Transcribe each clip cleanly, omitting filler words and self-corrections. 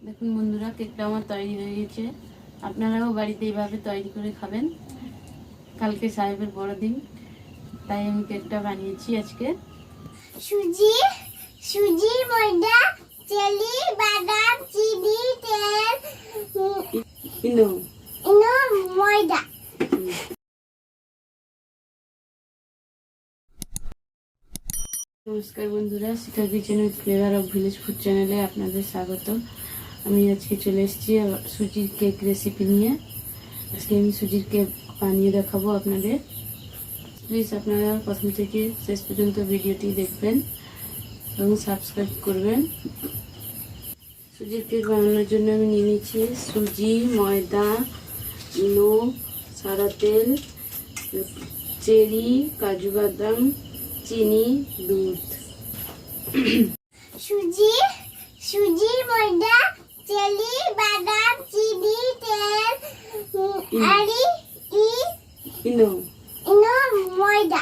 দেখুন বন্ধুরা, কেকটা আমার তৈরি হয়ে গেছে। আপনারাও বাড়িতে এইভাবে তৈরি করে খাবেন। কালকে সাহেবের বড়দিন, তাই আমি কেকটা বানিয়েছি আজকে। সুজি, ময়দা, চেরি, বাদাম, চিনি, তেল, ইনো ময়দা। নমস্কার বন্ধুরা, Shikha kitchen with flavour of village food চ্যানেলে আপনাদের স্বাগত। আমি আজকে চলে এসেছি সুজির কেক রেসিপি নিয়ে। আজকে আমি সুজির কেক বানিয়ে দেখাবো আপনাদের। প্লিজ আপনারা প্রথম থেকে শেষ পর্যন্ত ভিডিওটি দেখবেন এবং সাবস্ক্রাইব করবেন। সুজির কেক বানানোর জন্য আমি নিয়ে নিচ্ছি সুজি, ময়দা, ইনো, সাদা তেল, চেরি, কাজু বাদাম, চিনি, দুধ। সুজি, ময়দা, চেরি, বাদাম, চিনি, তেল, ইনো ময়দা।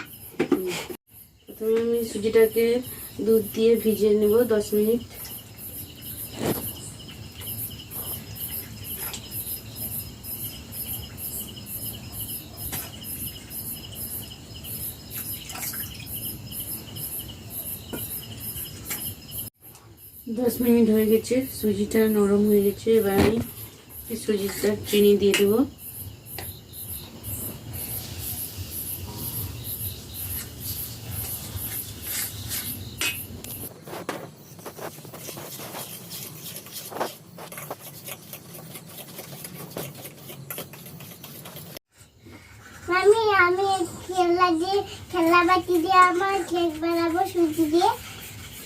প্রথমে আমি সুজিটাকে দুধ দিয়ে ভিজিয়ে নেব 10 মিনিট। দশ মিনিট হয়ে গেছে, সুজিটা নরম হয়ে গেছে। এবার আমি সুজিটা চিনি দিয়ে দেবো। আমি খেলা বাটি দিয়ে আমার কেক বানাবো।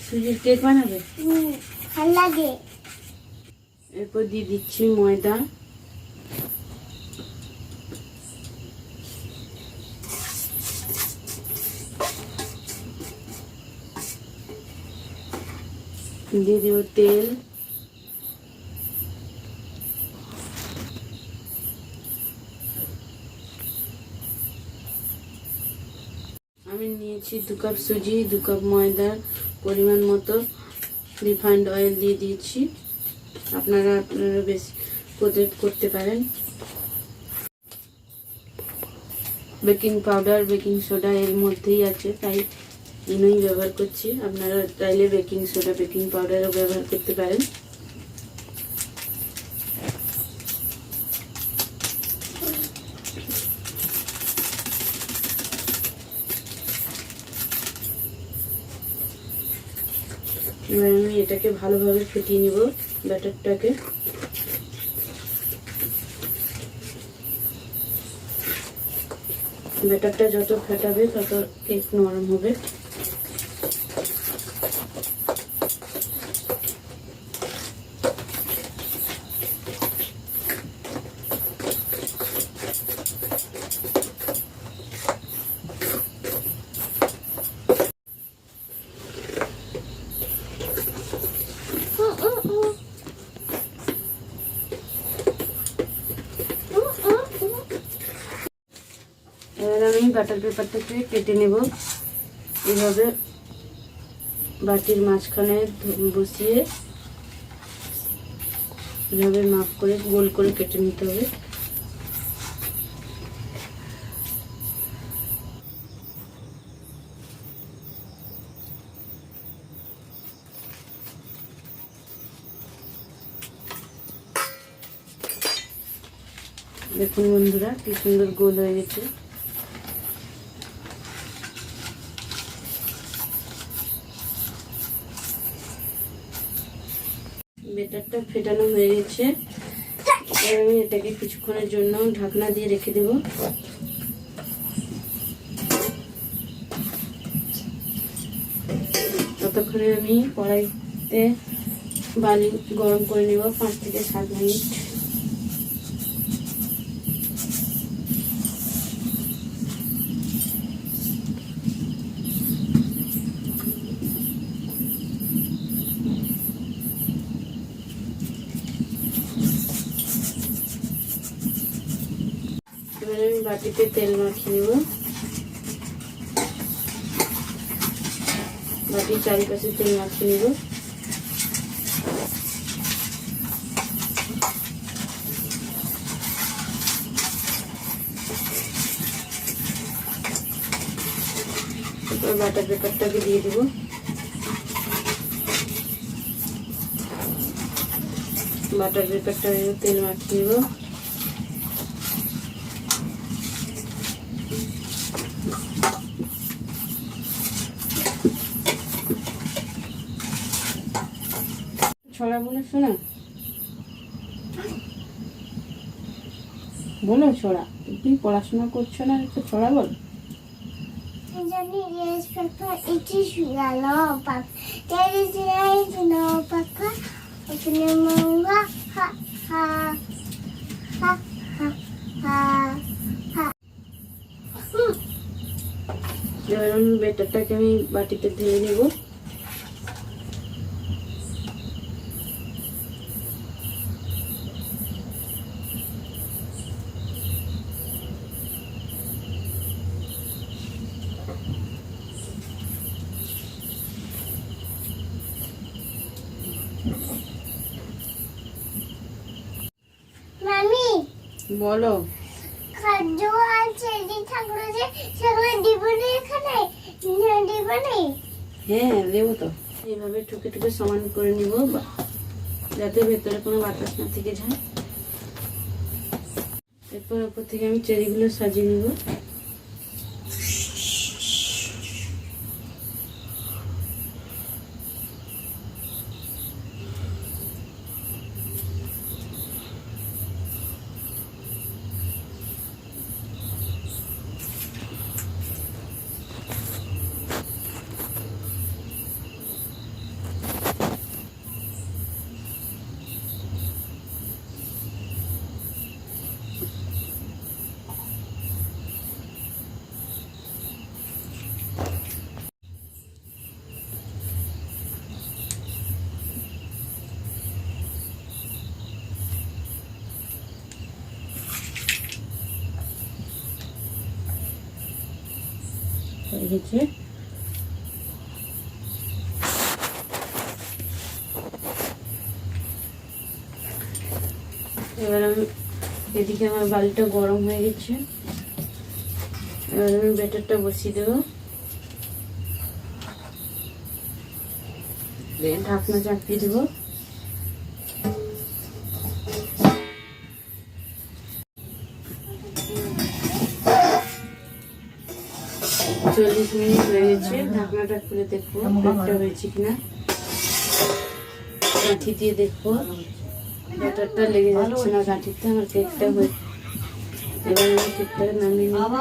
সুজির কেক বানাবে? খেলা দিয়ে। এরপর দিয়ে দিচ্ছি ময়দা, দিয়ে দেব তেল, আমি নিয়েছি 2 কাপ সুজি, 2 কাপ ময়দার পরিমাণ মতো রিফাইন্ড অয়েল দিয়ে দিয়েছি। আপনারা বেশি করতে পারেন। বেকিং পাউডার, বেকিং সোডা এর মধ্যেই আছে, তাই ইনোই ব্যবহার করছি। আপনারা চাইলে বেকিং সোডা, বেকিং পাউডারও ব্যবহার করতে পারেন। এবার আমি এটাকে ভালোভাবে ফেটিয়ে নিব, ব্যাটারটাকে। ব্যাটারটা যত ফেটাবে তত কেক নরম হবে। এবার আমি বাটার পেপারটাকে কেটে নেব। এইভাবে বাটির মাঝখানে বসিয়ে এভাবে মাপ করে গোল করে কেটে নিতে হবে। দেখুন বন্ধুরা, কি সুন্দর গোল হয়ে গেছে। ব্যাটারটা ফেটানো হয়ে গেছে। এবার আমি এটাকে কিছুক্ষণের জন্য ঢাকনা দিয়ে রেখে দেব। ততক্ষণে আমি কড়াইতে বালি গরম করে নেব 5 থেকে 7 মিনিট। এবারে আমি বাটিতে তেল মাখিয়ে নেব। বাটির চারিপাশে তেল মাখিয়ে নেব। বাটার পেপারটাকে দিয়ে দেব। বাটার পেপারটা তেল মাখিয়ে দেব। ছড়া বলে শোনা, বলো ছড়া। তুমি পড়াশোনা করছো না, একটু ছড়া বল। জানি yes pepper it is yellow pepper there is red no pepper open your mouth ha ha ha ha ha ha এবার আমি বেটারটাকে আমি বাটিতে ঢেলে নেব। মামি বলো। খাদ্য আর চেরি থাকলো যে সেগুলো দিব না এখানে দিব না হ্যাঁ দেবো তো। এইভাবে টুকে টুকে সমান করে নিব যাতে ভেতরে কোনো বাতাস না থেকে যায়। এরপর ওপর থেকে আমি চেরিগুলো সাজিয়ে নিব। হয়ে গেছে। এবার আমি এদিকে আমার বালিটা গরম হয়ে গেছে। এবার আমি ব্যাটারটা বসিয়ে দেবো। ঢাকনা চাপিয়ে দেবো। চল্লিশ মিনিট হয়ে গেছে। ঢাকনাটা খুলে দেখবো কেকটা হয়েছে কিনা। কাঠি দিয়ে দেখবো ব্যাটারটা লেগে যাচ্ছে না কাঠিতে। আমার কেকটা হয়ে এবার আমি কেকটা নামিয়ে নেব।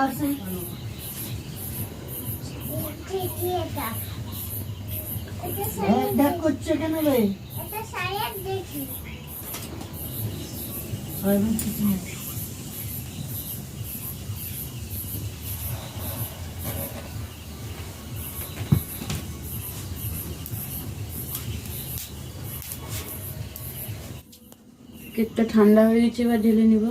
করছে কেন রে? এটা সায়াদ দেখি সয়াবিন কিছু নেই। কেকটা ঠান্ডা হয়ে গেছে, এবার ঢেলে নিব।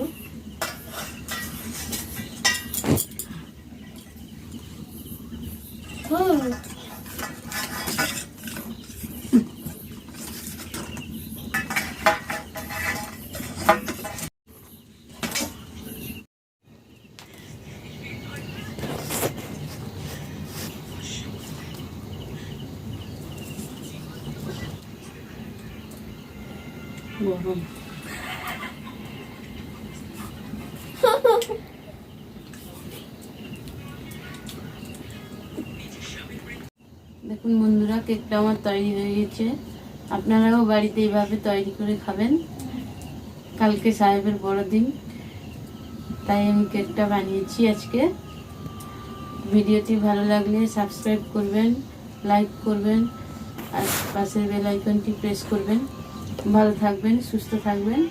গরম। দেখুন বন্ধুরা, কেকটা আমার তৈরি হয়ে গেছে। আপনারাও বাড়িতে এইভাবে তৈরি করে খাবেন। কালকে সাহেবের বড়দিন, তাই আমি কেকটা বানিয়েছি আজকে। ভিডিওটি ভালো লাগলে সাবস্ক্রাইব করবেন, লাইক করবেন আর পাশের বেল আইকনটি প্রেস করবেন। ভালো থাকবেন, সুস্থ থাকবেন।